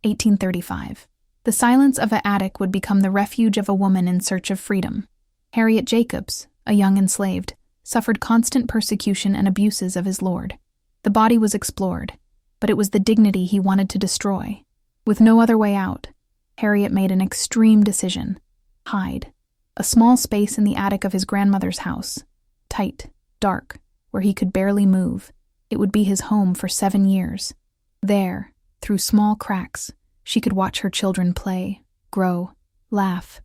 1835. The silence of an attic would become the refuge of a woman in search of freedom. Harriet Jacobs, a young enslaved, suffered constant persecution and abuses of his lord. The body was explored, but it was the dignity he wanted to destroy. With no other way out, Harriet made an extreme decision: hide. A small space in the attic of his grandmother's house, tight, dark, where he could barely move. It would be his home for 7 years. There, through small cracks, she could watch her children play, grow, laugh,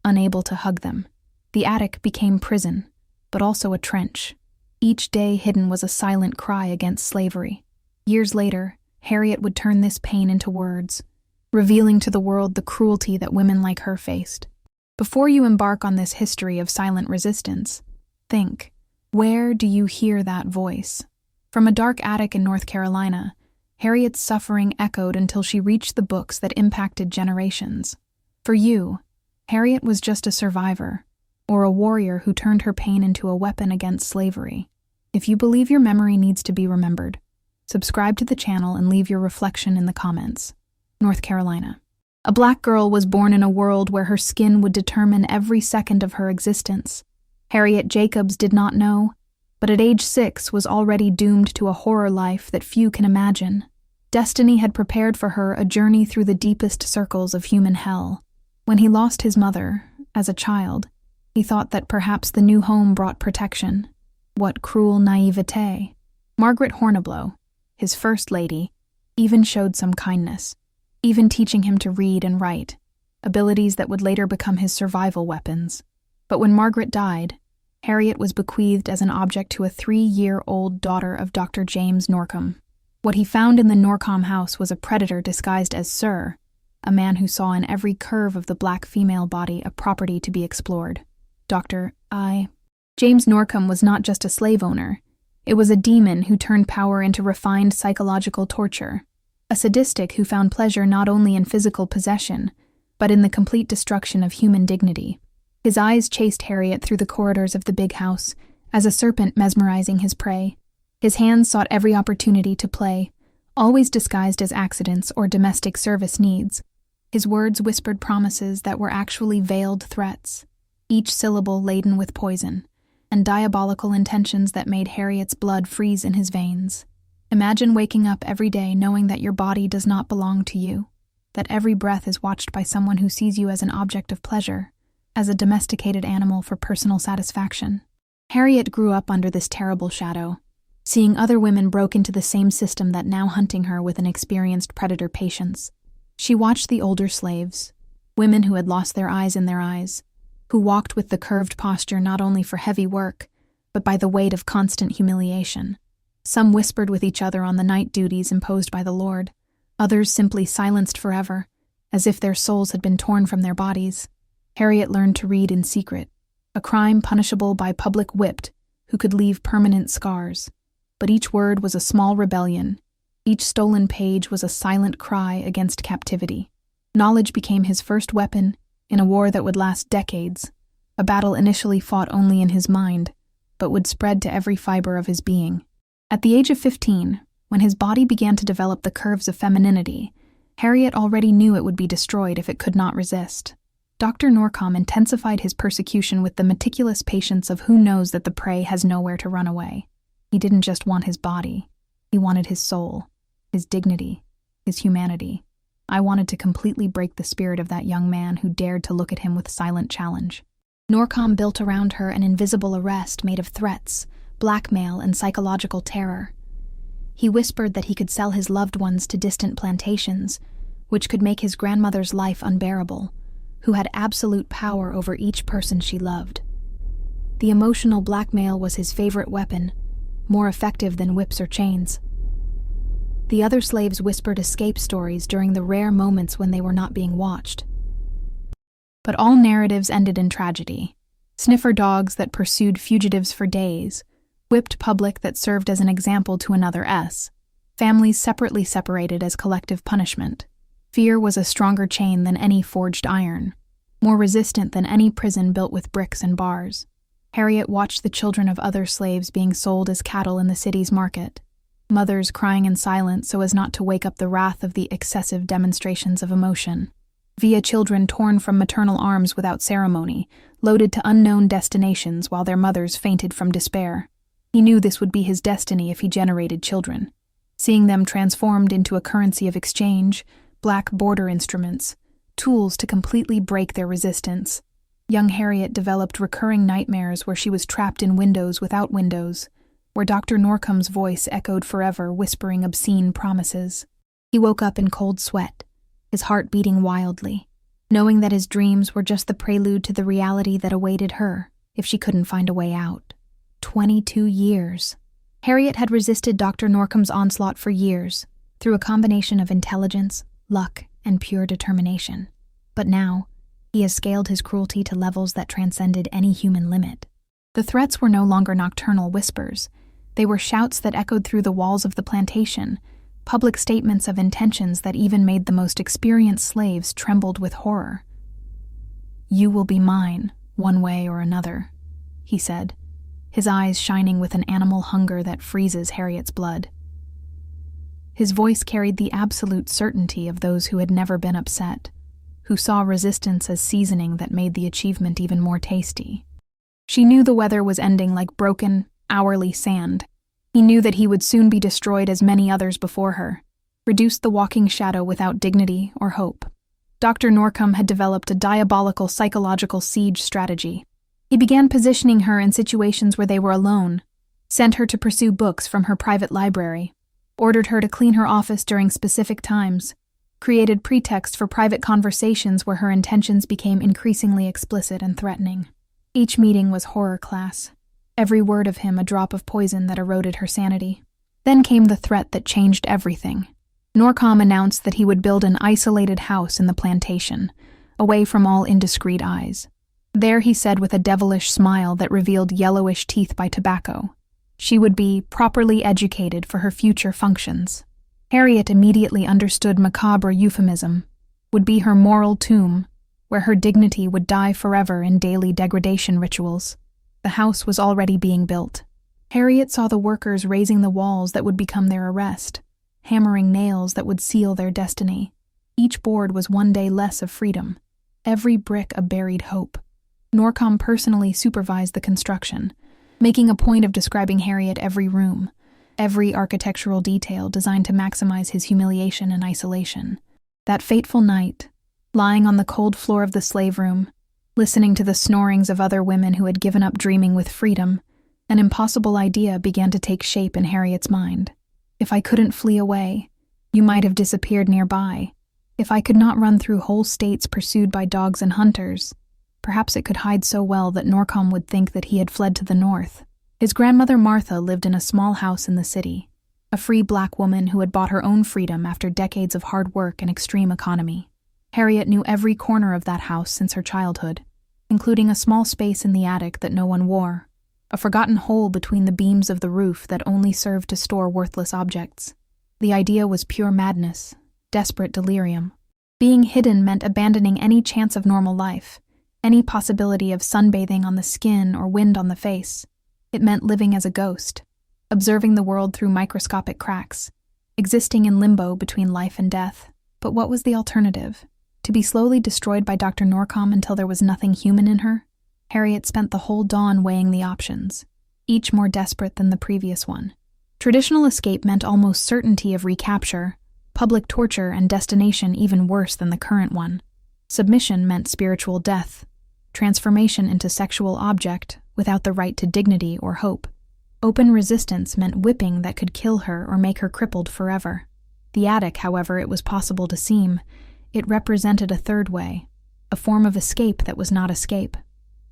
unable to hug them. The attic became prison, but also a trench. Each day hidden was a silent cry against slavery. Years later, Harriet would turn this pain into words, revealing to the world the cruelty that women like her faced. Before you embark on this history of silent resistance, think, where do you hear that voice? From a dark attic in North Carolina, Harriet's suffering echoed until she reached the books that impacted generations. For you, Harriet was just a survivor, or a warrior who turned her pain into a weapon against slavery. If you believe your memory needs to be remembered, subscribe to the channel and leave your reflection in the comments. North Carolina. A black girl was born in a world where her skin would determine every second of her existence. Harriet Jacobs did not know, but at age 6 was already doomed to a horror life that few can imagine. Destiny had prepared for her a journey through the deepest circles of human hell. When he lost his mother, as a child, he thought that perhaps the new home brought protection. What cruel naivete. Margaret Horniblow, his first lady, even showed some kindness, even teaching him to read and write, abilities that would later become his survival weapons. But when Margaret died, Harriet was bequeathed as an object to a 3-year-old daughter of Dr. James Norcom. What he found in the Norcom house was a predator disguised as Sir, a man who saw in every curve of the black female body a property to be explored. James Norcom was not just a slave owner. It was a demon who turned power into refined psychological torture. A sadistic who found pleasure not only in physical possession, but in the complete destruction of human dignity. His eyes chased Harriet through the corridors of the big house, as a serpent mesmerizing his prey. His hands sought every opportunity to play, always disguised as accidents or domestic service needs. His words whispered promises that were actually veiled threats, each syllable laden with poison, and diabolical intentions that made Harriet's blood freeze in his veins. Imagine waking up every day knowing that your body does not belong to you, that every breath is watched by someone who sees you as an object of pleasure, as a domesticated animal for personal satisfaction. Harriet grew up under this terrible shadow, seeing other women broke into the same system that now hunting her with an experienced predator patience. She watched the older slaves, women who had lost their eyes in their eyes, who walked with the curved posture not only for heavy work, but by the weight of constant humiliation. Some whispered with each other on the night duties imposed by the Lord. Others simply silenced forever, as if their souls had been torn from their bodies. Harriet learned to read in secret, a crime punishable by public whipped who could leave permanent scars. But each word was a small rebellion. Each stolen page was a silent cry against captivity. Knowledge became his first weapon in a war that would last decades, a battle initially fought only in his mind, but would spread to every fiber of his being. At the age of 15, when his body began to develop the curves of femininity, Harriet already knew it would be destroyed if it could not resist. Dr. Norcom intensified his persecution with the meticulous patience of who knows that the prey has nowhere to run away. He didn't just want his body. He wanted his soul, his dignity, his humanity. I wanted to completely break the spirit of that young man who dared to look at him with silent challenge. Norcom built around her an invisible arrest made of threats, blackmail, and psychological terror. He whispered that he could sell his loved ones to distant plantations, which could make his grandmother's life unbearable, who had absolute power over each person she loved. The emotional blackmail was his favorite weapon, more effective than whips or chains. The other slaves whispered escape stories during the rare moments when they were not being watched. But all narratives ended in tragedy. Sniffer dogs that pursued fugitives for days, whipped public that served as an example to another S, families separately separated as collective punishment. Fear was a stronger chain than any forged iron, more resistant than any prison built with bricks and bars. Harriet watched the children of other slaves being sold as cattle in the city's market. mothers crying in silence so as not to wake up the wrath of the excessive demonstrations of emotion, via children torn from maternal arms without ceremony, loaded to unknown destinations while their mothers fainted from despair. He knew this would be his destiny if he generated children. Seeing them transformed into a currency of exchange, black border instruments, tools to completely break their resistance, young Harriet developed recurring nightmares where she was trapped in windows without windows, where Dr. Norcom's voice echoed forever, whispering obscene promises. He woke up in cold sweat, his heart beating wildly, knowing that his dreams were just the prelude to the reality that awaited her if she couldn't find a way out. 22 years. Harriet had resisted Dr. Norcom's onslaught for years, through a combination of intelligence, luck, and pure determination. But now, he has scaled his cruelty to levels that transcended any human limit. The threats were no longer nocturnal whispers. They were shouts that echoed through the walls of the plantation, public statements of intentions that even made the most experienced slaves trembled with horror. "You will be mine, one way or another," he said, his eyes shining with an animal hunger that freezes Harriet's blood. His voice carried the absolute certainty of those who had never been upset, who saw resistance as seasoning that made the achievement even more tasty. She knew the weather was ending like broken, hourly sand. He knew that he would soon be destroyed as many others before her, reduced the walking shadow without dignity or hope. Dr. Norcom had developed a diabolical psychological siege strategy. He began positioning her in situations where they were alone, sent her to pursue books from her private library, ordered her to clean her office during specific times, created pretext for private conversations where her intentions became increasingly explicit and threatening. Each meeting was horror class, every word of him a drop of poison that eroded her sanity. Then came the threat that changed everything. Norcom announced that he would build an isolated house in the plantation, away from all indiscreet eyes. There, he said with a devilish smile that revealed yellowish teeth by tobacco, she would be properly educated for her future functions. Harriet immediately understood macabre euphemism, would be her moral tomb, where her dignity would die forever in daily degradation rituals. The house was already being built. Harriet saw the workers raising the walls that would become their arrest, hammering nails that would seal their destiny. Each board was one day less of freedom, every brick a buried hope. Norcom personally supervised the construction, making a point of describing Harriet every room, every architectural detail designed to maximize his humiliation and isolation. That fateful night, lying on the cold floor of the slave room, listening to the snorings of other women who had given up dreaming with freedom, an impossible idea began to take shape in Harriet's mind. If I couldn't flee away, you might have disappeared nearby. If I could not run through whole states pursued by dogs and hunters, perhaps it could hide so well that Norcom would think that he had fled to the north. His grandmother Martha lived in a small house in the city, a free black woman who had bought her own freedom after decades of hard work and extreme economy. Harriet knew every corner of that house since her childhood, including a small space in the attic that no one wore, a forgotten hole between the beams of the roof that only served to store worthless objects. The idea was pure madness, desperate delirium. Being hidden meant abandoning any chance of normal life, any possibility of sunbathing on the skin or wind on the face. It meant living as a ghost, observing the world through microscopic cracks, existing in limbo between life and death. But what was the alternative? To be slowly destroyed by Dr. Norcom until there was nothing human in her? Harriet spent the whole dawn weighing the options, each more desperate than the previous one. Traditional escape meant almost certainty of recapture, public torture, and destination even worse than the current one. Submission meant spiritual death, transformation into sexual object without the right to dignity or hope. Open resistance meant whipping that could kill her or make her crippled forever. The attic, however it was possible to seem, it represented a third way, a form of escape that was not escape,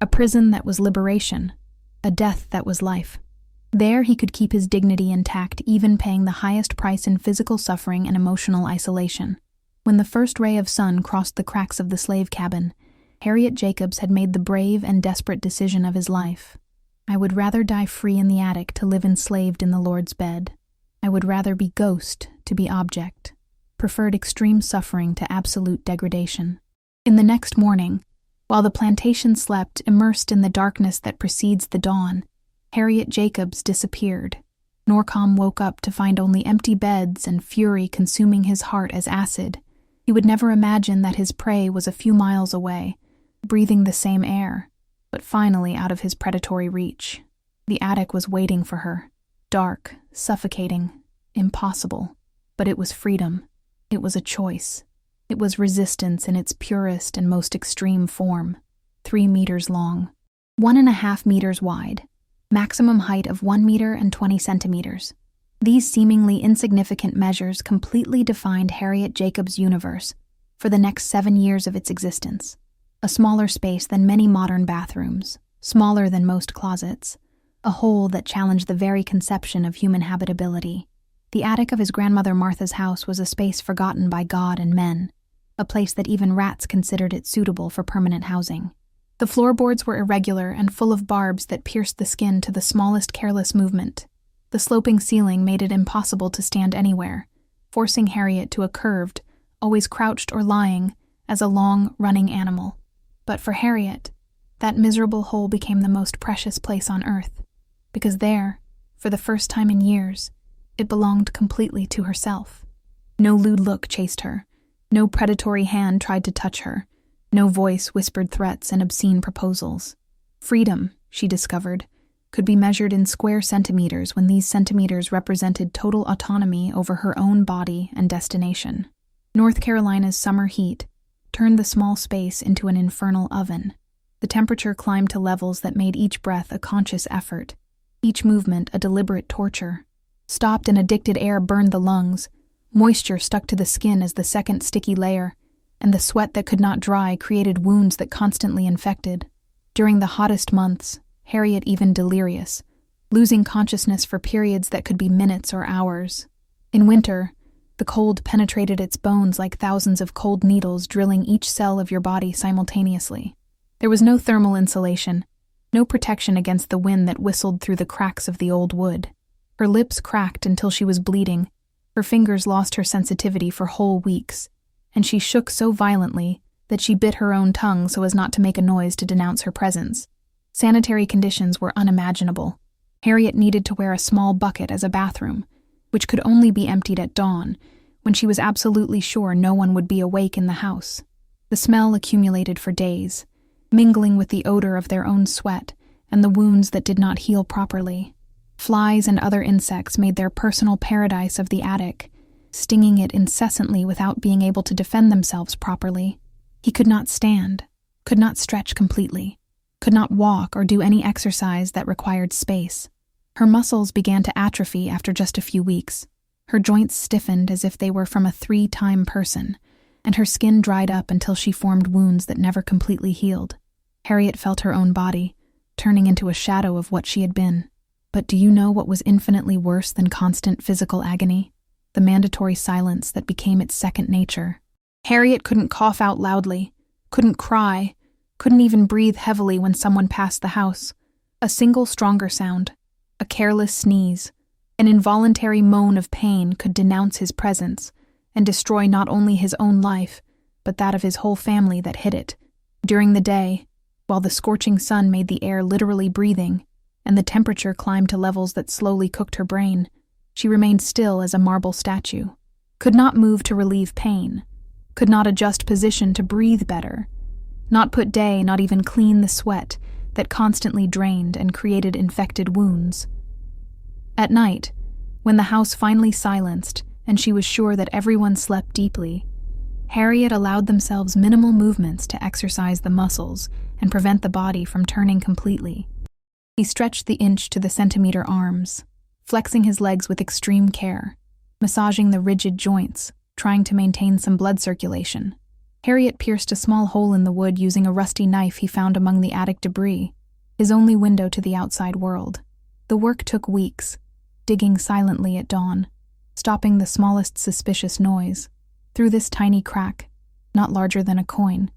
a prison that was liberation, a death that was life. There he could keep his dignity intact, even paying the highest price in physical suffering and emotional isolation. When the first ray of sun crossed the cracks of the slave cabin, Harriet Jacobs had made the brave and desperate decision of his life. I would rather die free in the attic to live enslaved in the Lord's bed. I would rather be ghost to be object. Preferred extreme suffering to absolute degradation. In the next morning, while the plantation slept, immersed in the darkness that precedes the dawn, Harriet Jacobs disappeared. Norcom woke up to find only empty beds and fury consuming his heart as acid. He would never imagine that his prey was a few miles away, breathing the same air, but finally out of his predatory reach. The attic was waiting for her. Dark, suffocating, impossible. But it was freedom. It was a choice. It was resistance in its purest and most extreme form. 3 meters long, 1.5 meters wide, maximum height of 1 meter and 20 centimeters. These seemingly insignificant measures completely defined Harriet Jacobs' universe for the next 7 years of its existence. A smaller space than many modern bathrooms, smaller than most closets, a hole that challenged the very conception of human habitability. The attic of his grandmother Martha's house was a space forgotten by God and men, a place that even rats considered it suitable for permanent housing. The floorboards were irregular and full of barbs that pierced the skin to the smallest careless movement. The sloping ceiling made it impossible to stand anywhere, forcing Harriet to a curved, always crouched or lying, as a long, running animal. But for Harriet, that miserable hole became the most precious place on earth, because there, for the first time in years, it belonged completely to herself. No lewd look chased her. No predatory hand tried to touch her. No voice whispered threats and obscene proposals. Freedom, she discovered, could be measured in square centimeters when these centimeters represented total autonomy over her own body and destination. North Carolina's summer heat turned the small space into an infernal oven. The temperature climbed to levels that made each breath a conscious effort, each movement a deliberate torture. Stopped and addicted air burned the lungs, moisture stuck to the skin as the second sticky layer, and the sweat that could not dry created wounds that constantly infected. During the hottest months, Harriet even delirious, losing consciousness for periods that could be minutes or hours. In winter, the cold penetrated its bones like thousands of cold needles drilling each cell of your body simultaneously. There was no thermal insulation, no protection against the wind that whistled through the cracks of the old wood. Her lips cracked until she was bleeding, her fingers lost her sensitivity for whole weeks, and she shook so violently that she bit her own tongue so as not to make a noise to denounce her presence. Sanitary conditions were unimaginable. Harriet needed to wear a small bucket as a bathroom, which could only be emptied at dawn, when she was absolutely sure no one would be awake in the house. The smell accumulated for days, mingling with the odor of their own sweat and the wounds that did not heal properly. Flies and other insects made their personal paradise of the attic, stinging it incessantly without being able to defend themselves properly. He could not stand, could not stretch completely, could not walk or do any exercise that required space. Her muscles began to atrophy after just a few weeks. Her joints stiffened as if they were from a 3-time person, and her skin dried up until she formed wounds that never completely healed. Harriet felt her own body, turning into a shadow of what she had been. But do you know what was infinitely worse than constant physical agony? The mandatory silence that became its second nature. Harriet couldn't cough out loudly, couldn't cry, couldn't even breathe heavily when someone passed the house. A single stronger sound, a careless sneeze, an involuntary moan of pain could denounce his presence and destroy not only his own life, but that of his whole family that hid it. During the day, while the scorching sun made the air literally breathing, and the temperature climbed to levels that slowly cooked her brain, she remained still as a marble statue, could not move to relieve pain, could not adjust position to breathe better, not put day, not even clean the sweat that constantly drained and created infected wounds. At night, when the house finally silenced and she was sure that everyone slept deeply, Harriet allowed themselves minimal movements to exercise the muscles and prevent the body from turning completely. He stretched the inch to the centimeter arms, flexing his legs with extreme care, massaging the rigid joints, trying to maintain some blood circulation. Harriet pierced a small hole in the wood using a rusty knife he found among the attic debris, his only window to the outside world. The work took weeks, digging silently at dawn, stopping the smallest suspicious noise. Through this tiny crack, not larger than a coin,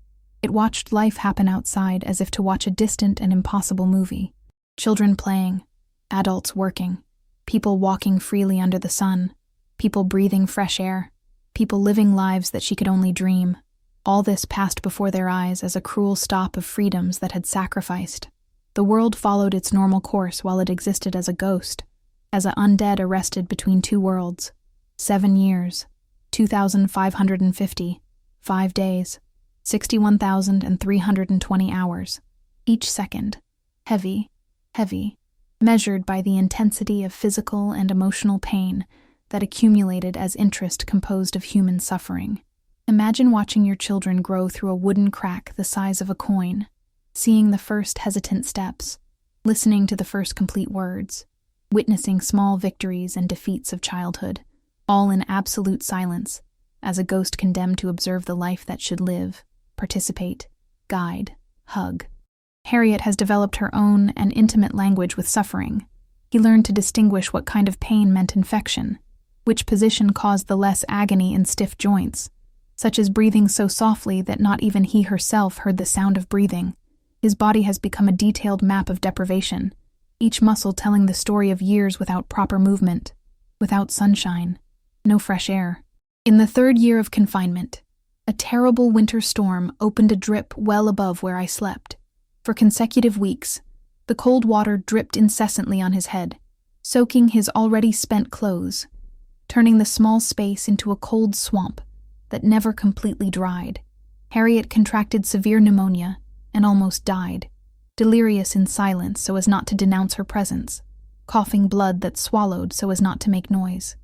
it watched life happen outside as if to watch a distant and impossible movie. Children playing, adults working, people walking freely under the sun, people breathing fresh air, people living lives that she could only dream. All this passed before their eyes as a cruel stop of freedoms that had sacrificed. The world followed its normal course while it existed as a ghost, as an undead arrested between two worlds. 7 years, 2,550, 5 days, 61,320 hours. Each second, heavy, heavy, measured by the intensity of physical and emotional pain that accumulated as interest composed of human suffering. Imagine watching your children grow through a wooden crack the size of a coin, seeing the first hesitant steps, listening to the first complete words, witnessing small victories and defeats of childhood, all in absolute silence, as a ghost condemned to observe the life that should live, participate, guide, hug. Harriet has developed her own and intimate language with suffering. He learned to distinguish what kind of pain meant infection, which position caused the less agony in stiff joints, such as breathing so softly that not even he herself heard the sound of breathing. His body has become a detailed map of deprivation, each muscle telling the story of years without proper movement, without sunshine, no fresh air. In the 3rd year of confinement, a terrible winter storm opened a drip well above where I slept. For consecutive weeks, the cold water dripped incessantly on his head, soaking his already spent clothes, turning the small space into a cold swamp that never completely dried. Harriet contracted severe pneumonia and almost died, delirious in silence so as not to denounce her presence, coughing blood that swallowed so as not to make noise.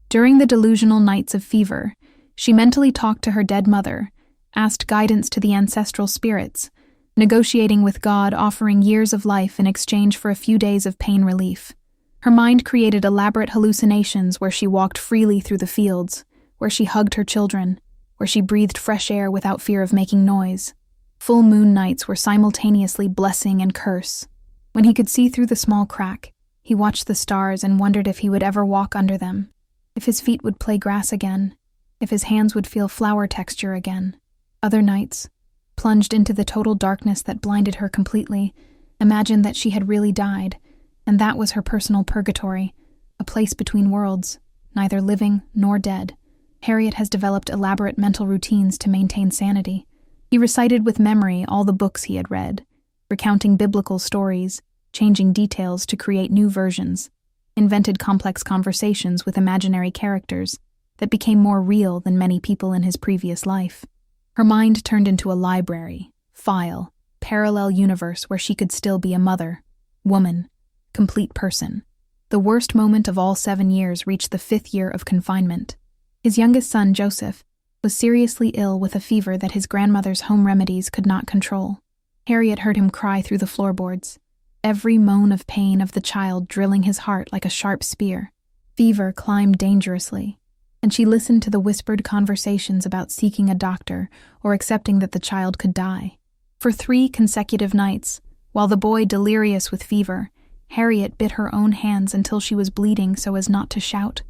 During the delusional nights of fever, she mentally talked to her dead mother, asked guidance to the ancestral spirits, negotiating with God, offering years of life in exchange for a few days of pain relief. Her mind created elaborate hallucinations where she walked freely through the fields, where she hugged her children, where she breathed fresh air without fear of making noise. Full moon nights were simultaneously blessing and curse. When he could see through the small crack, he watched the stars and wondered if he would ever walk under them, if his feet would play grass again, if his hands would feel flower texture again. Other nights, plunged into the total darkness that blinded her completely, imagined that she had really died, and that was her personal purgatory, a place between worlds, neither living nor dead. Harriet has developed elaborate mental routines to maintain sanity. He recited with memory all the books he had read, recounting biblical stories, changing details to create new versions, invented complex conversations with imaginary characters that became more real than many people in his previous life. Her mind turned into a library, file, parallel universe where she could still be a mother, woman, complete person. The worst moment of all 7 years reached the 5th year of confinement. His youngest son, Joseph, was seriously ill with a fever that his grandmother's home remedies could not control. Harriet heard him cry through the floorboards, every moan of pain of the child drilling his heart like a sharp spear. Fever climbed dangerously, and she listened to the whispered conversations about seeking a doctor or accepting that the child could die. For 3 consecutive nights, while the boy delirious with fever, Harriet bit her own hands until she was bleeding so as not to shout,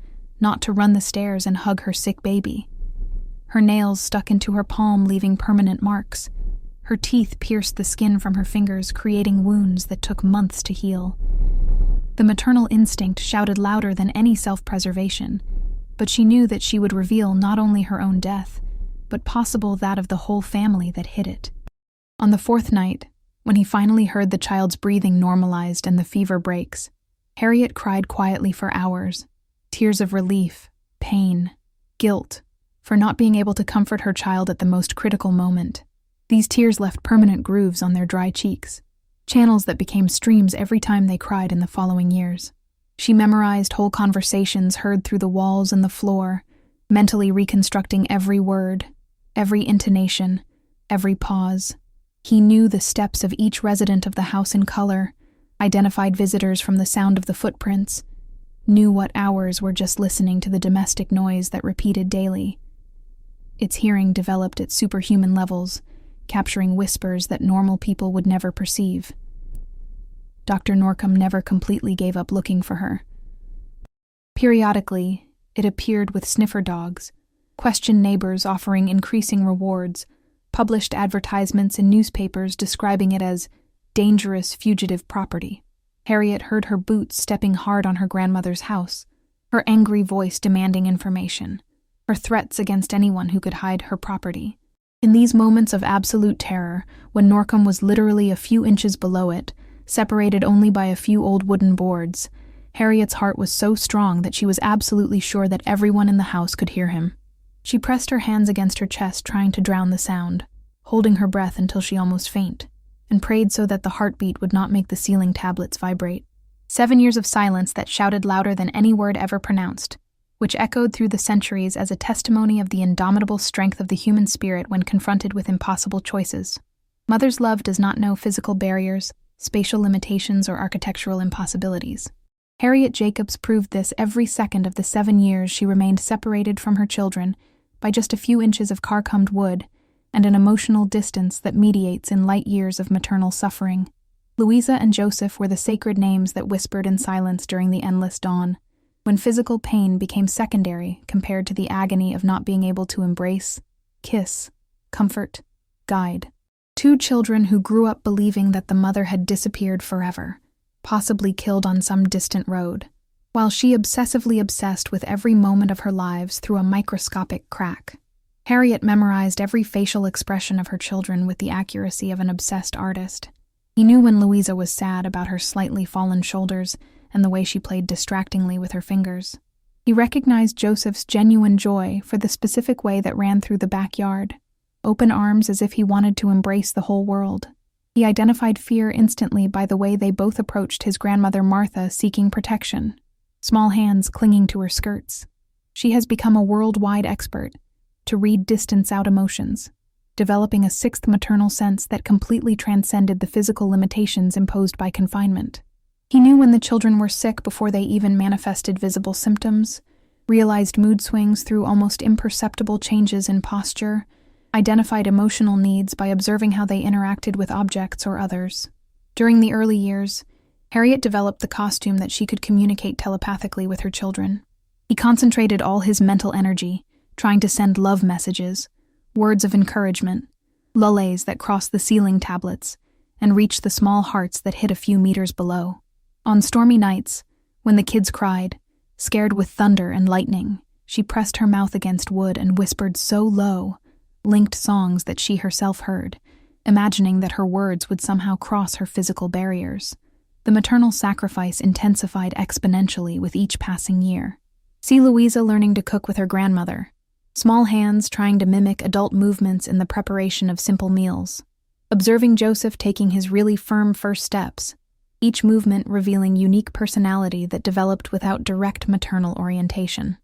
not to run the stairs and hug her sick baby. Her nails stuck into her palm, leaving permanent marks. Her teeth pierced the skin from her fingers, creating wounds that took months to heal. The maternal instinct shouted louder than any self-preservation, but she knew that she would reveal not only her own death, but possible that of the whole family that hid it. On the 4th night, when he finally heard the child's breathing normalized and the fever breaks, Harriet cried quietly for hours, tears of relief, pain, guilt, for not being able to comfort her child at the most critical moment. These tears left permanent grooves on their dry cheeks, channels that became streams every time they cried in the following years. She memorized whole conversations heard through the walls and the floor, mentally reconstructing every word, every intonation, every pause. He knew the steps of each resident of the house in color, identified visitors from the sound of the footprints, knew what hours were just listening to the domestic noise that repeated daily. Its hearing developed at superhuman levels, capturing whispers that normal people would never perceive. Dr. Norcom never completely gave up looking for her. Periodically, it appeared with sniffer dogs, questioned neighbors offering increasing rewards, published advertisements in newspapers describing it as dangerous fugitive property. Harriet heard her boots stepping hard on her grandmother's house, her angry voice demanding information, her threats against anyone who could hide her property. In these moments of absolute terror, when Norcom was literally a few inches below it, separated only by a few old wooden boards, Harriet's heart was so strong that she was absolutely sure that everyone in the house could hear him. She pressed her hands against her chest, trying to drown the sound, holding her breath until she almost fainted, and prayed so that the heartbeat would not make the ceiling tablets vibrate. 7 years of silence that shouted louder than any word ever pronounced, which echoed through the centuries as a testimony of the indomitable strength of the human spirit when confronted with impossible choices. Mother's love does not know physical barriers, spatial limitations, or architectural impossibilities. Harriet Jacobs proved this every second of the 7 years she remained separated from her children by just a few inches of carcomed wood and an emotional distance that mediates in light years of maternal suffering. Louisa and Joseph were the sacred names that whispered in silence during the endless dawn, when physical pain became secondary compared to the agony of not being able to embrace, kiss, comfort, guide. 2 children who grew up believing that the mother had disappeared forever, possibly killed on some distant road, while she obsessively obsessed with every moment of her lives through a microscopic crack. Harriet memorized every facial expression of her children with the accuracy of an obsessed artist. He knew when Louisa was sad about her slightly fallen shoulders and the way she played distractingly with her fingers. He recognized Joseph's genuine joy for the specific way that ran through the backyard, open arms as if he wanted to embrace the whole world. He identified fear instantly by the way they both approached his grandmother Martha, seeking protection, small hands clinging to her skirts. She has become a worldwide expert to read distance-out emotions, developing a 6th maternal sense that completely transcended the physical limitations imposed by confinement. He knew when the children were sick before they even manifested visible symptoms, realized mood swings through almost imperceptible changes in posture, identified emotional needs by observing how they interacted with objects or others. During the early years, Harriet developed the costume that she could communicate telepathically with her children. He concentrated all his mental energy, trying to send love messages, words of encouragement, lullays that crossed the ceiling tablets and reached the small hearts that hid a few meters below. On stormy nights, when the kids cried, scared with thunder and lightning, she pressed her mouth against wood and whispered so low, linked songs that she herself heard, imagining that her words would somehow cross her physical barriers. The maternal sacrifice intensified exponentially with each passing year. See Louisa learning to cook with her grandmother, small hands trying to mimic adult movements in the preparation of simple meals. Observing Joseph taking his really firm first steps, each movement revealing unique personality that developed without direct maternal orientation.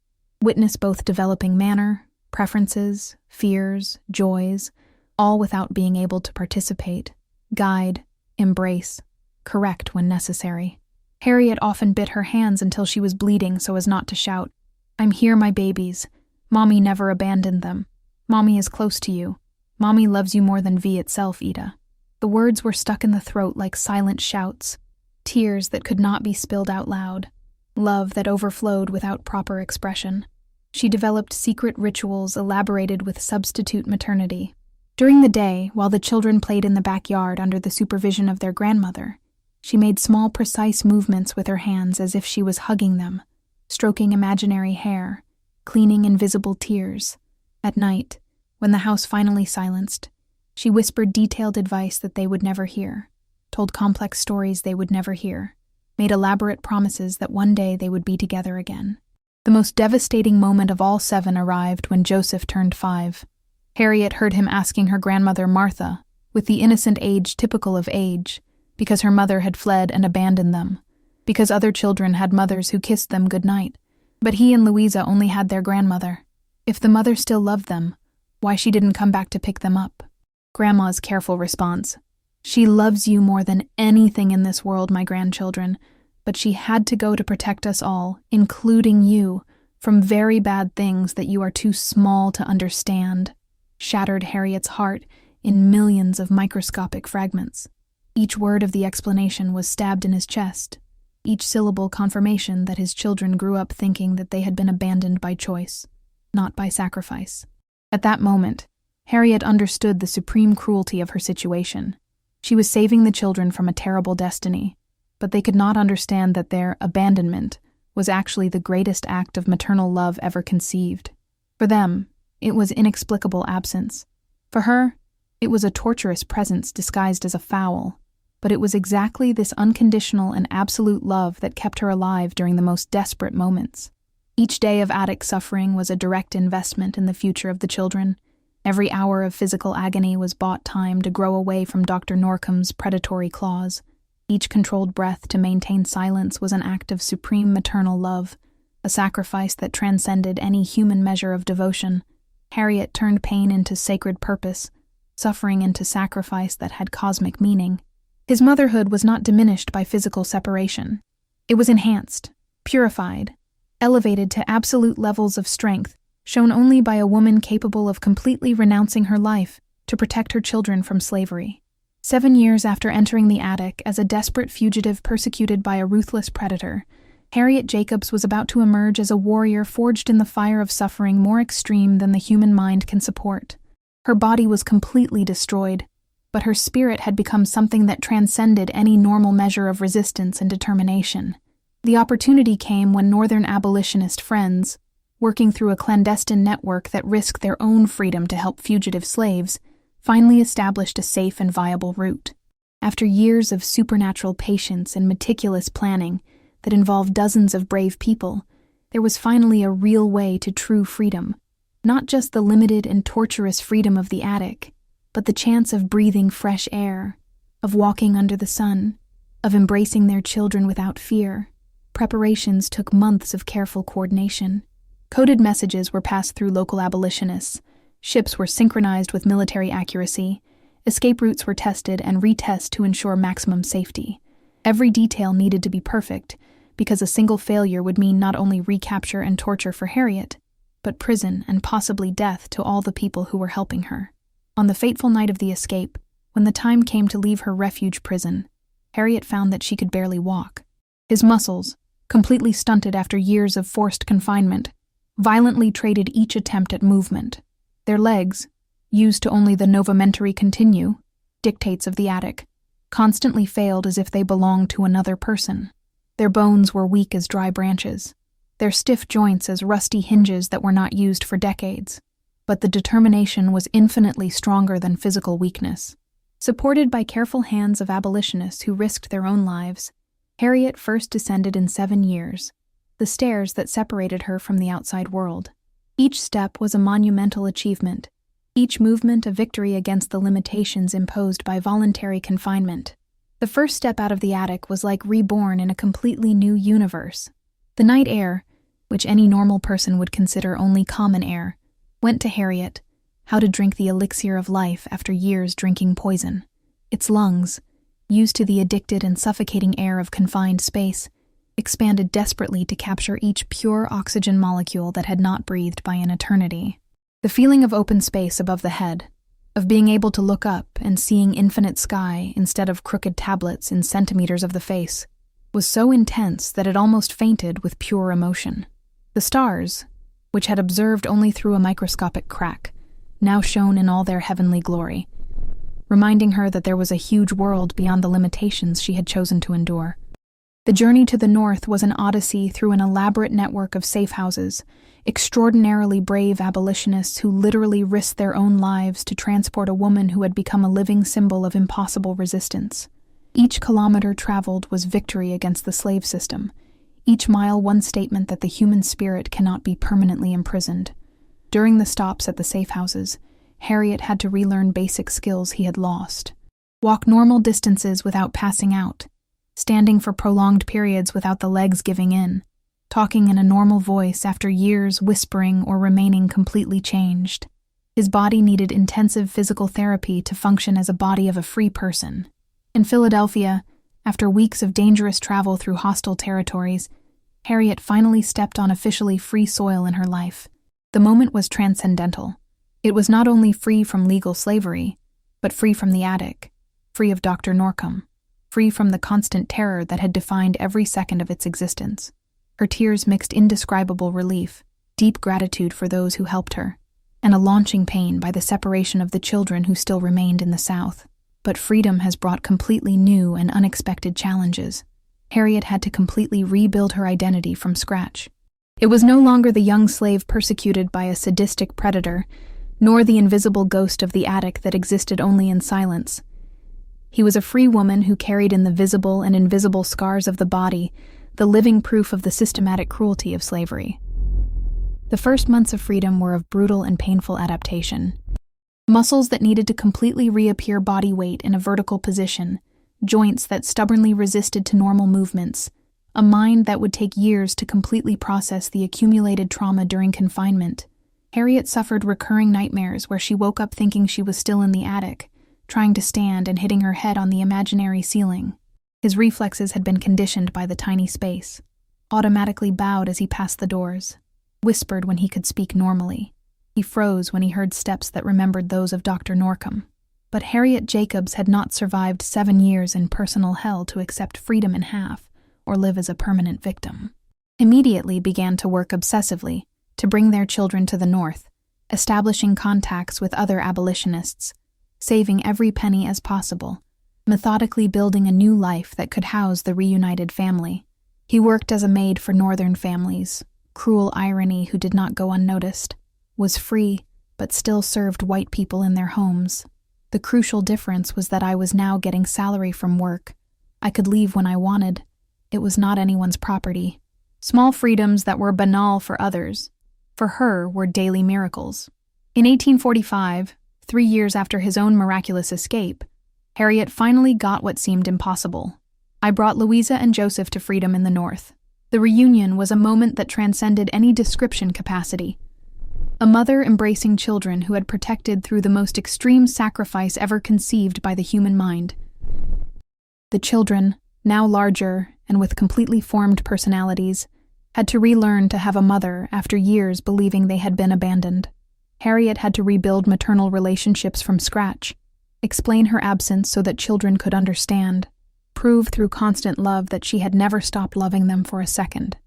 Witness both developing manner, preferences, fears, joys, all without being able to participate, guide, embrace, correct when necessary. Harriet often bit her hands until she was bleeding so as not to shout, "I'm here, my babies. Mommy never abandoned them. Mommy is close to you. Mommy loves you more than V itself, Ida." The words were stuck in the throat like silent shouts, tears that could not be spilled out loud, love that overflowed without proper expression. She developed secret rituals elaborated with substitute maternity. During the day, while the children played in the backyard under the supervision of their grandmother, she made small, precise movements with her hands as if she was hugging them, stroking imaginary hair, cleaning invisible tears. At night, when the house finally silenced, she whispered detailed advice that they would never hear, told complex stories they would never hear, made elaborate promises that one day they would be together again. The most devastating moment of all 7 arrived when Joseph turned 5. Harriet heard him asking her grandmother Martha, with the innocent age typical of age, because her mother had fled and abandoned them, because other children had mothers who kissed them goodnight, but he and Louisa only had their grandmother. If the mother still loved them, why she didn't come back to pick them up? Grandma's careful response, "She loves you more than anything in this world, my grandchildren, but she had to go to protect us all, including you, from very bad things that you are too small to understand," shattered Harriet's heart in millions of microscopic fragments. Each word of the explanation was stabbed in his chest, each syllable confirmation that his children grew up thinking that they had been abandoned by choice, not by sacrifice. At that moment, Harriet understood the supreme cruelty of her situation. She was saving the children from a terrible destiny, but they could not understand that their abandonment was actually the greatest act of maternal love ever conceived. For them, it was inexplicable absence. For her, it was a torturous presence disguised as a foul, But it was exactly this unconditional and absolute love that kept her alive during the most desperate moments. Each day of attic suffering was a direct investment in the future of the children. Every hour of physical agony was bought time to grow away from Dr. Norcom's predatory claws. Each controlled breath to maintain silence was an act of supreme maternal love, a sacrifice that transcended any human measure of devotion. Harriet turned pain into sacred purpose, suffering into sacrifice that had cosmic meaning. His motherhood was not diminished by physical separation. It was enhanced, purified, elevated to absolute levels of strength, shown only by a woman capable of completely renouncing her life to protect her children from slavery. 7 years after entering the attic as a desperate fugitive persecuted by a ruthless predator, Harriet Jacobs was about to emerge as a warrior forged in the fire of suffering more extreme than the human mind can support. Her body was completely destroyed, but her spirit had become something that transcended any normal measure of resistance and determination. The opportunity came when Northern abolitionist friends, working through a clandestine network that risked their own freedom to help fugitive slaves, finally established a safe and viable route. After years of supernatural patience and meticulous planning that involved dozens of brave people, there was finally a real way to true freedom. Not just the limited and torturous freedom of the attic, but the chance of breathing fresh air, of walking under the sun, of embracing their children without fear. Preparations took months of careful coordination. Coded messages were passed through local abolitionists, ships were synchronized with military accuracy, escape routes were tested and retested to ensure maximum safety. Every detail needed to be perfect, because a single failure would mean not only recapture and torture for Harriet, but prison and possibly death to all the people who were helping her. On the fateful night of the escape, when the time came to leave her refuge prison, Harriet found that she could barely walk. His muscles, completely stunted after years of forced confinement, violently traded each attempt at movement. Their legs, used to only the novamentary continue, dictates of the attic, constantly failed as if they belonged to another person. Their bones were weak as dry branches, their stiff joints as rusty hinges that were not used for decades. But the determination was infinitely stronger than physical weakness. Supported by careful hands of abolitionists who risked their own lives, Harriet first descended in 7 years, the stairs that separated her from the outside world. Each step was a monumental achievement, each movement a victory against the limitations imposed by voluntary confinement. The first step out of the attic was like reborn in a completely new universe. The night air, which any normal person would consider only common air, went to Harriet, how to drink the elixir of life after years drinking poison. Its lungs, used to the addicted and suffocating air of confined space, expanded desperately to capture each pure oxygen molecule that had not breathed by an eternity. The feeling of open space above the head, of being able to look up and seeing infinite sky instead of crooked tablets in centimeters of the face, was so intense that it almost fainted with pure emotion. The stars, which had observed only through a microscopic crack, now shone in all their heavenly glory, reminding her that there was a huge world beyond the limitations she had chosen to endure. The journey to the north was an odyssey through an elaborate network of safe houses, extraordinarily brave abolitionists who literally risked their own lives to transport a woman who had become a living symbol of impossible resistance. Each kilometer traveled was victory against the slave system, each mile one statement that the human spirit cannot be permanently imprisoned. During the stops at the safe houses, Harriet had to relearn basic skills he had lost. Walk normal distances without passing out, standing for prolonged periods without the legs giving in, talking in a normal voice after years whispering or remaining completely changed. His body needed intensive physical therapy to function as a body of a free person. In Philadelphia, after weeks of dangerous travel through hostile territories, Harriet finally stepped on officially free soil in her life. The moment was transcendental. It was not only free from legal slavery, but free from the attic, free of Dr. Norcom, free from the constant terror that had defined every second of its existence. Her tears mixed indescribable relief, deep gratitude for those who helped her, and a launching pain by the separation of the children who still remained in the South. But freedom has brought completely new and unexpected challenges. Harriet had to completely rebuild her identity from scratch. It was no longer the young slave persecuted by a sadistic predator, nor the invisible ghost of the attic that existed only in silence. He was a free woman who carried in the visible and invisible scars of the body, the living proof of the systematic cruelty of slavery. The first months of freedom were of brutal and painful adaptation. Muscles that needed to completely reappear body weight in a vertical position, joints that stubbornly resisted to normal movements, a mind that would take years to completely process the accumulated trauma during confinement. Harriet suffered recurring nightmares where she woke up thinking she was still in the attic, trying to stand and hitting her head on the imaginary ceiling. His reflexes had been conditioned by the tiny space, automatically bowed as he passed the doors, whispered when he could speak normally. He froze when he heard steps that remembered those of Dr. Norcom. But Harriet Jacobs had not survived 7 years in personal hell to accept freedom in half or live as a permanent victim. Immediately began to work obsessively to bring their children to the North, establishing contacts with other abolitionists, saving every penny as possible, methodically building a new life that could house the reunited family. He worked as a maid for Northern families, cruel irony who did not go unnoticed, was free but still served white people in their homes. The crucial difference was that I was now getting salary from work. I could leave when I wanted. It was not anyone's property. Small freedoms that were banal for others, for her, were daily miracles. In 1845, 3 years after his own miraculous escape, Harriet finally got what seemed impossible. I brought Louisa and Joseph to freedom in the North. The reunion was a moment that transcended any description capacity. A mother embracing children who had protected through the most extreme sacrifice ever conceived by the human mind. The children, now larger and with completely formed personalities, had to relearn to have a mother after years believing they had been abandoned. Harriet had to rebuild maternal relationships from scratch, explain her absence so that children could understand, prove through constant love that she had never stopped loving them for a second.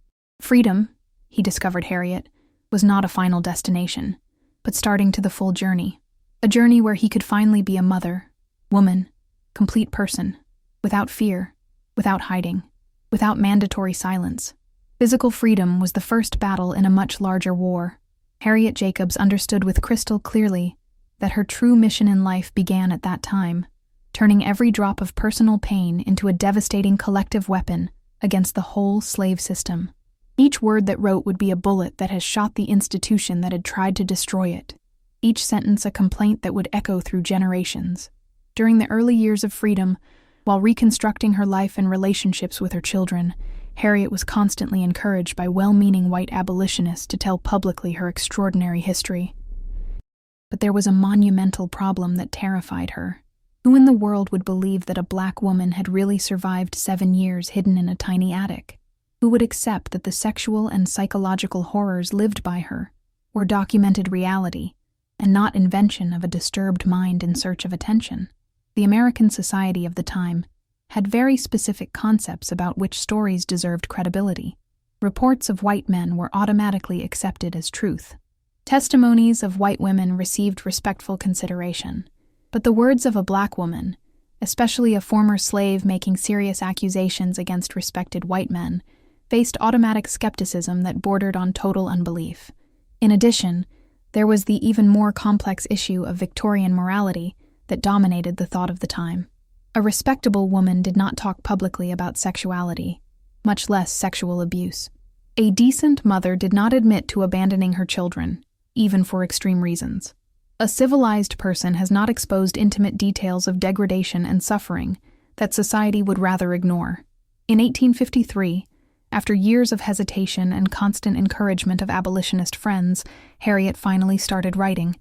Freedom, he discovered Harriet, was not a final destination, but starting to the full journey. A journey where he could finally be a mother, woman, complete person, without fear, without hiding, without mandatory silence. Physical freedom was the first battle in a much larger war. Harriet Jacobs understood with crystal clearly that her true mission in life began at that time, turning every drop of personal pain into a devastating collective weapon against the whole slave system. Each word that wrote would be a bullet that has shot the institution that had tried to destroy it. Each sentence a complaint that would echo through generations. During the early years of freedom, while reconstructing her life and relationships with her children, Harriet was constantly encouraged by well-meaning white abolitionists to tell publicly her extraordinary history. But there was a monumental problem that terrified her. Who in the world would believe that a black woman had really survived 7 years hidden in a tiny attic? Who would accept that the sexual and psychological horrors lived by her were documented reality and not invention of a disturbed mind in search of attention? The American society of the time had very specific concepts about which stories deserved credibility. Reports of white men were automatically accepted as truth. Testimonies of white women received respectful consideration. But the words of a black woman, especially a former slave making serious accusations against respected white men, faced automatic skepticism that bordered on total unbelief. In addition, there was the even more complex issue of Victorian morality that dominated the thought of the time. A respectable woman did not talk publicly about sexuality, much less sexual abuse. A decent mother did not admit to abandoning her children, even for extreme reasons. A civilized person has not exposed intimate details of degradation and suffering that society would rather ignore. In 1853, after years of hesitation and constant encouragement of abolitionist friends, Harriet finally started writing.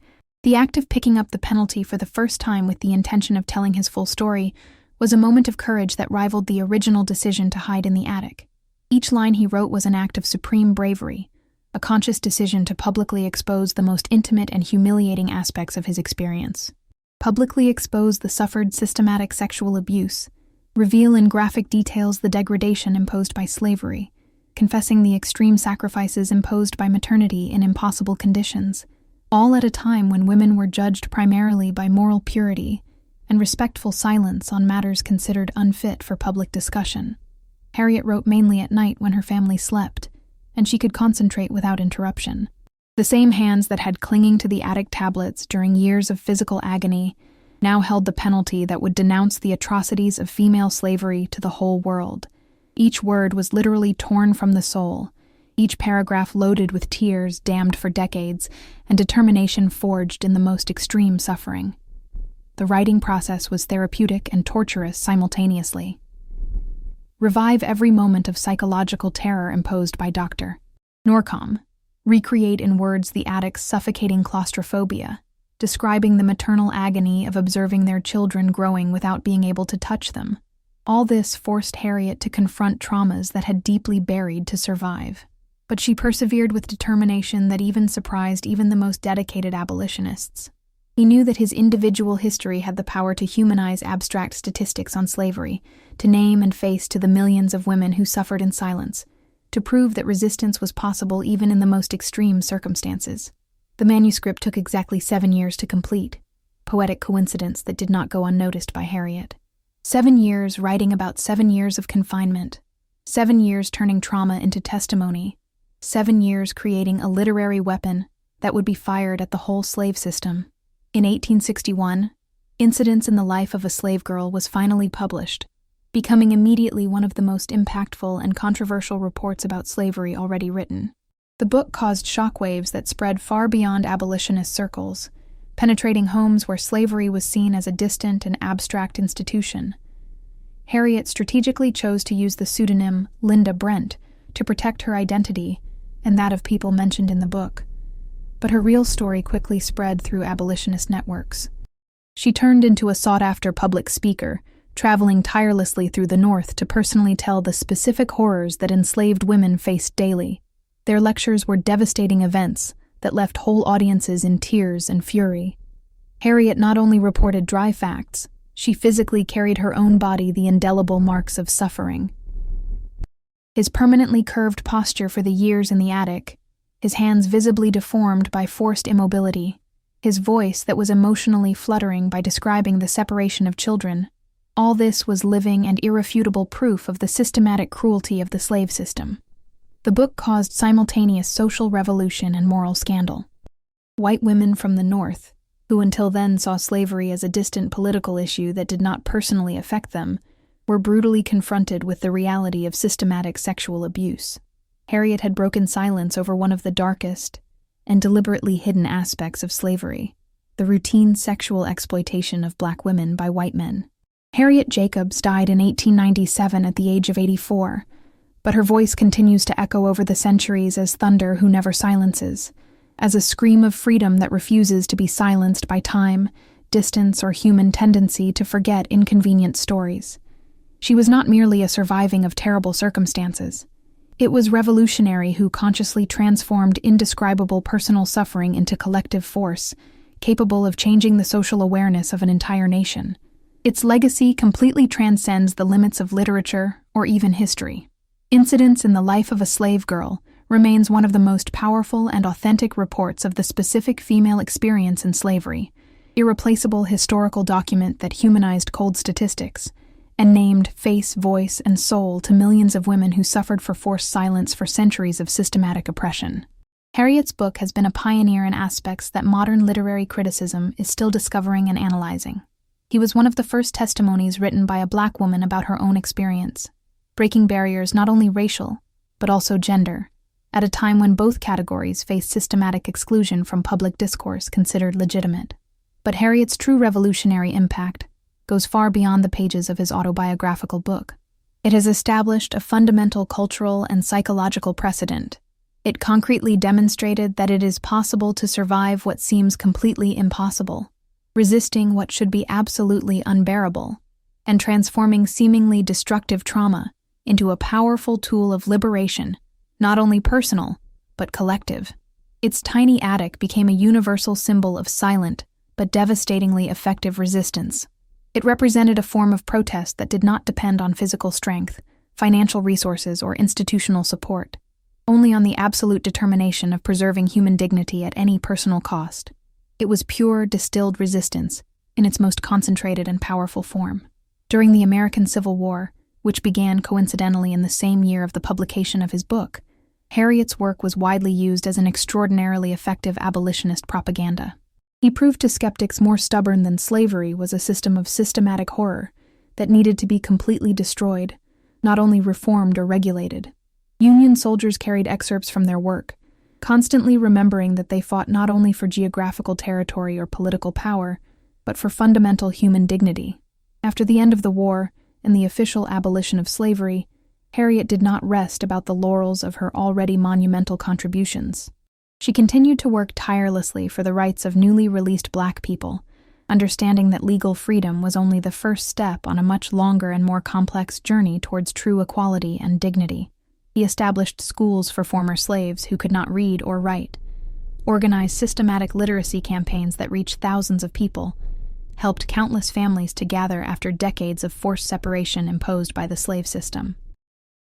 The act of picking up the penalty for the first time with the intention of telling his full story was a moment of courage that rivaled the original decision to hide in the attic. Each line he wrote was an act of supreme bravery, a conscious decision to publicly expose the most intimate and humiliating aspects of his experience. Publicly expose the suffered systematic sexual abuse, reveal in graphic details the degradation imposed by slavery, confessing the extreme sacrifices imposed by maternity in impossible conditions, all at a time when women were judged primarily by moral purity and respectful silence on matters considered unfit for public discussion. Harriet wrote mainly at night when her family slept, and she could concentrate without interruption. The same hands that had clinging to the attic tablets during years of physical agony now held the penalty that would denounce the atrocities of female slavery to the whole world. Each word was literally torn from the soul, each paragraph loaded with tears damned for decades and determination forged in the most extreme suffering. The writing process was therapeutic and torturous simultaneously. Revive every moment of psychological terror imposed by Dr. Norcom. Recreate in words the addict's suffocating claustrophobia, describing the maternal agony of observing their children growing without being able to touch them. All this forced Harriet to confront traumas that had deeply buried to survive. But she persevered with determination that even surprised even the most dedicated abolitionists. He knew that his individual history had the power to humanize abstract statistics on slavery, to name and face to the millions of women who suffered in silence, to prove that resistance was possible even in the most extreme circumstances. The manuscript took exactly 7 years to complete, poetic coincidence that did not go unnoticed by Harriet. 7 years writing about 7 years of confinement, 7 years turning trauma into testimony, 7 years creating a literary weapon that would be fired at the whole slave system. In 1861, Incidents in the Life of a Slave Girl was finally published, becoming immediately one of the most impactful and controversial reports about slavery already written. The book caused shockwaves that spread far beyond abolitionist circles, penetrating homes where slavery was seen as a distant and abstract institution. Harriet strategically chose to use the pseudonym Linda Brent to protect her identity and that of people mentioned in the book. But her real story quickly spread through abolitionist networks. She turned into a sought-after public speaker, traveling tirelessly through the North to personally tell the specific horrors that enslaved women faced daily. Their lectures were devastating events that left whole audiences in tears and fury. Harriet not only reported dry facts, she physically carried her own body the indelible marks of suffering. His permanently curved posture for the years in the attic, his hands visibly deformed by forced immobility, his voice that was emotionally fluttering by describing the separation of children, all this was living and irrefutable proof of the systematic cruelty of the slave system. The book caused simultaneous social revolution and moral scandal. White women from the North, who until then saw slavery as a distant political issue that did not personally affect them, were brutally confronted with the reality of systematic sexual abuse. Harriet had broken silence over one of the darkest and deliberately hidden aspects of slavery, the routine sexual exploitation of black women by white men. Harriet Jacobs died in 1897 at the age of 84, but her voice continues to echo over the centuries as thunder who never silences, as a scream of freedom that refuses to be silenced by time, distance, or human tendency to forget inconvenient stories. She was not merely a surviving of terrible circumstances. It was revolutionary who consciously transformed indescribable personal suffering into collective force, capable of changing the social awareness of an entire nation. Its legacy completely transcends the limits of literature or even history. Incidents in the Life of a Slave Girl remains one of the most powerful and authentic reports of the specific female experience in slavery, irreplaceable historical document that humanized cold statistics, and named face, voice, and soul to millions of women who suffered for forced silence for centuries of systematic oppression. Harriet's book has been a pioneer in aspects that modern literary criticism is still discovering and analyzing. He was one of the first testimonies written by a black woman about her own experience, breaking barriers not only racial, but also gender, at a time when both categories faced systematic exclusion from public discourse considered legitimate. But Harriet's true revolutionary impact goes far beyond the pages of his autobiographical book. It has established a fundamental cultural and psychological precedent. It concretely demonstrated that it is possible to survive what seems completely impossible, resisting what should be absolutely unbearable, and transforming seemingly destructive trauma into a powerful tool of liberation, not only personal, but collective. Its tiny attic became a universal symbol of silent, but devastatingly effective resistance. It represented a form of protest that did not depend on physical strength, financial resources, or institutional support, only on the absolute determination of preserving human dignity at any personal cost. It was pure, distilled resistance in its most concentrated and powerful form. During the American Civil War, which began coincidentally in the same year of the publication of his book, Harriet's work was widely used as an extraordinarily effective abolitionist propaganda. He proved to skeptics more stubborn than slavery was a system of systematic horror that needed to be completely destroyed, not only reformed or regulated. Union soldiers carried excerpts from their work, constantly remembering that they fought not only for geographical territory or political power, but for fundamental human dignity. After the end of the war and the official abolition of slavery, Harriet did not rest about the laurels of her already monumental contributions. She continued to work tirelessly for the rights of newly released Black people, understanding that legal freedom was only the first step on a much longer and more complex journey towards true equality and dignity. He established schools for former slaves who could not read or write, organized systematic literacy campaigns that reached thousands of people, helped countless families to gather after decades of forced separation imposed by the slave system.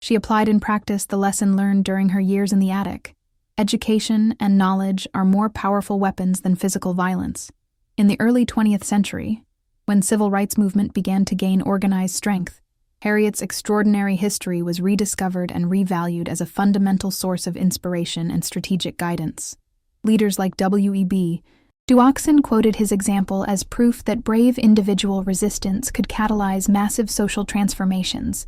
She applied in practice the lesson learned during her years in the attic. Education and knowledge are more powerful weapons than physical violence. In the early 20th century, when civil rights movement began to gain organized strength, Harriet's extraordinary history was rediscovered and revalued as a fundamental source of inspiration and strategic guidance. Leaders like W.E.B. Du Bois quoted his example as proof that brave individual resistance could catalyze massive social transformations.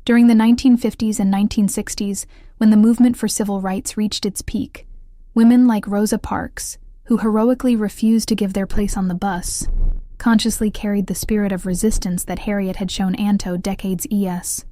During the 1950s and 1960s, when the movement for civil rights reached its peak, women like Rosa Parks, who heroically refused to give their place on the bus, consciously carried the spirit of resistance that Harriet had shown Anto decades ES.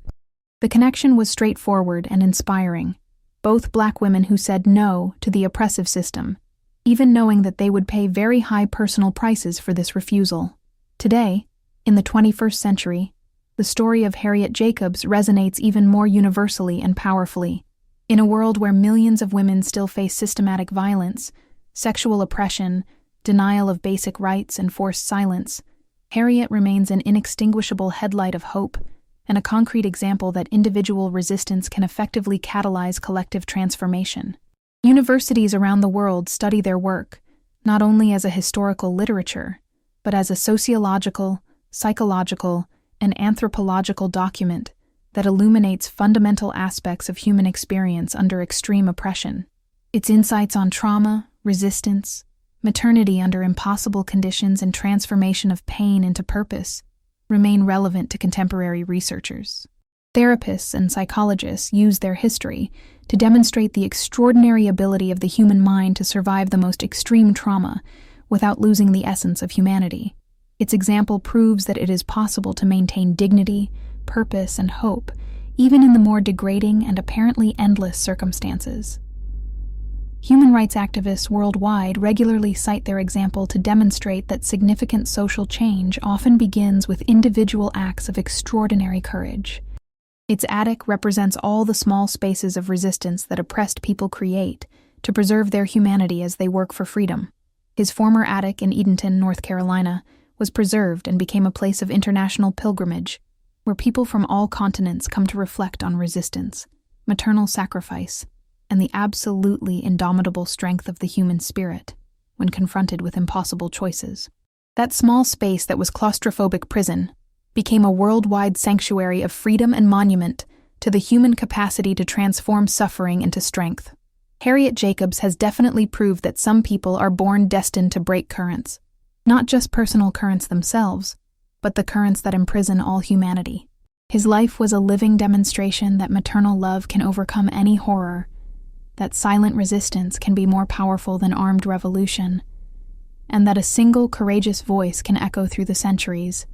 The connection was straightforward and inspiring. Both Black women who said no to the oppressive system, even knowing that they would pay very high personal prices for this refusal. Today, in the 21st century, the story of Harriet Jacobs resonates even more universally and powerfully. In a world where millions of women still face systematic violence, sexual oppression, denial of basic rights, and forced silence, Harriet remains an inextinguishable headlight of hope and a concrete example that individual resistance can effectively catalyze collective transformation. Universities around the world study their work, not only as a historical literature, but as a sociological, psychological, and anthropological document that illuminates fundamental aspects of human experience under extreme oppression. Its insights on trauma, resistance, maternity under impossible conditions, and transformation of pain into purpose remain relevant to contemporary researchers. Therapists and psychologists use their history to demonstrate the extraordinary ability of the human mind to survive the most extreme trauma without losing the essence of humanity. Its example proves that it is possible to maintain dignity, purpose, and hope, even in the more degrading and apparently endless circumstances. Human rights activists worldwide regularly cite their example to demonstrate that significant social change often begins with individual acts of extraordinary courage. Its attic represents all the small spaces of resistance that oppressed people create to preserve their humanity as they work for freedom. His former attic in Edenton, North Carolina, was preserved and became a place of international pilgrimage, where people from all continents come to reflect on resistance, maternal sacrifice, and the absolutely indomitable strength of the human spirit when confronted with impossible choices. That small space that was claustrophobic prison became a worldwide sanctuary of freedom and monument to the human capacity to transform suffering into strength. Harriet Jacobs has definitely proved that some people are born destined to break currents, not just personal currents themselves, but the currents that imprison all humanity. His life was a living demonstration that maternal love can overcome any horror, that silent resistance can be more powerful than armed revolution, and that a single courageous voice can echo through the centuries,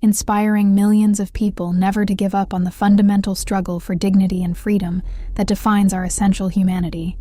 inspiring millions of people never to give up on the fundamental struggle for dignity and freedom that defines our essential humanity.